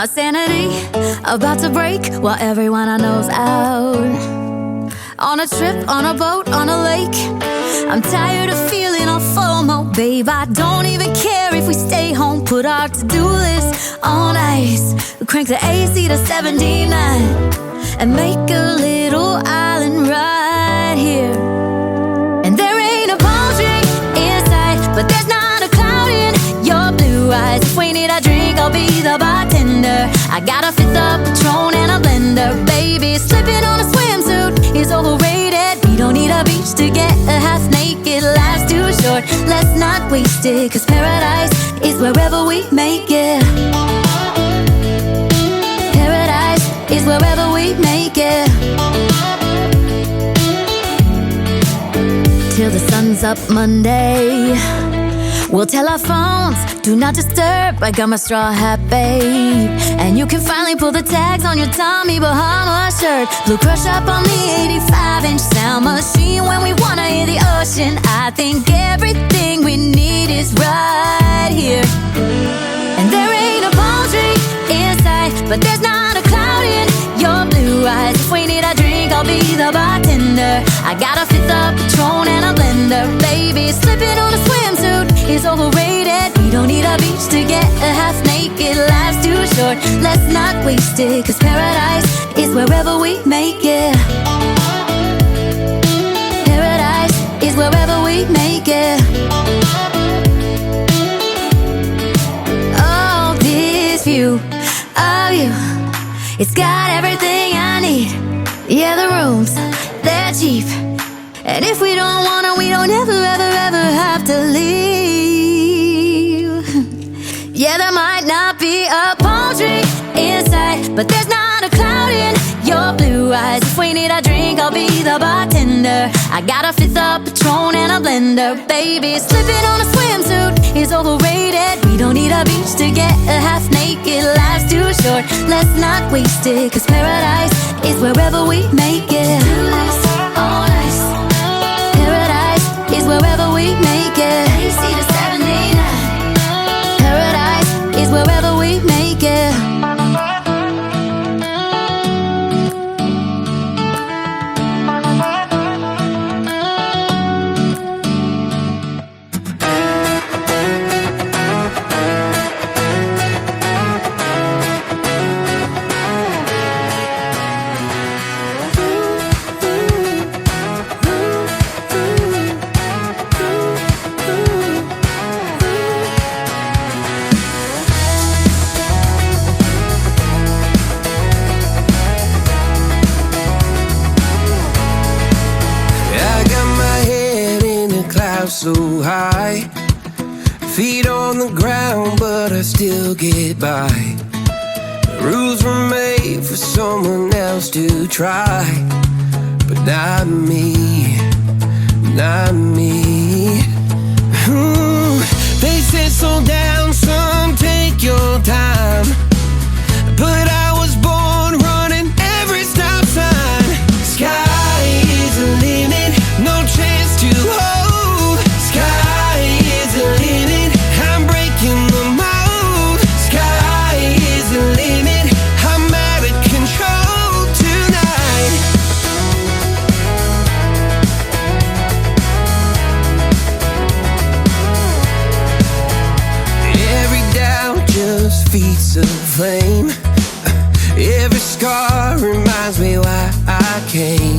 My sanity about to break while everyone I know's out. On a trip, on a boat, on a lake. I'm tired of feeling all FOMO, babe. I don't even care if we stay home. Put our to-do list on ice. We crank the AC to 79 and make a little island right here. And there ain't a palm tree in sight, but there's not a cloud in your blue eyes. If we need a drink, I'll be the bartender. I got a fifth of Patron and a blender, baby. Slipping on a swimsuit is overrated. We don't need a beach to get a half naked. Life's too short, let's not waste it. Cause paradise is wherever we make it. Paradise is wherever we make it. Till the sun's up Monday, we'll tell our phones, do not disturb. I got my straw hat, babe. And you can finally pull the tags on your Tommy Bahama shirt. Blue crush up on the 85-inch sound machine. When we wanna hear the ocean, I think everything we need is right here. And there ain't a palm tree in sight, but there's not a cloud in your blue eyes. If we need a drink, I'll be the bartender. I got a fifth of Patron and a blender, baby. Slipping on a swimsuit is overrated. We don't need a beach to get a half naked. Life's too short, let's not waste it. Cause paradise is wherever we make it. Paradise is wherever we make it. Oh, this view of you, it's got everything I need. Yeah, the rooms, they're cheap. And if we don't wanna, we don't ever, ever, ever have to leave. Yeah, there might not be a palm tree in sight, but there's not a cloud in your blue eyes. If we need a drink, I'll be the bartender. I got a fifth of Patron and a blender, baby. Slipping on a swimsuit is overrated. We don't need a beach to get a half naked. Life's too short, let's not waste it. Cause paradise is wherever we make it. All nice. Paradise is wherever we make it. AC to 79. Paradise is wherever we make it. So high, feet on the ground, but I still get by. The rules were made for someone else to try, but not me, not me. They said slow down, son, take your time, but I was born running every stop sign. Sky is the limit, no chance to hold. Feet of flame. Every scar reminds me why I came.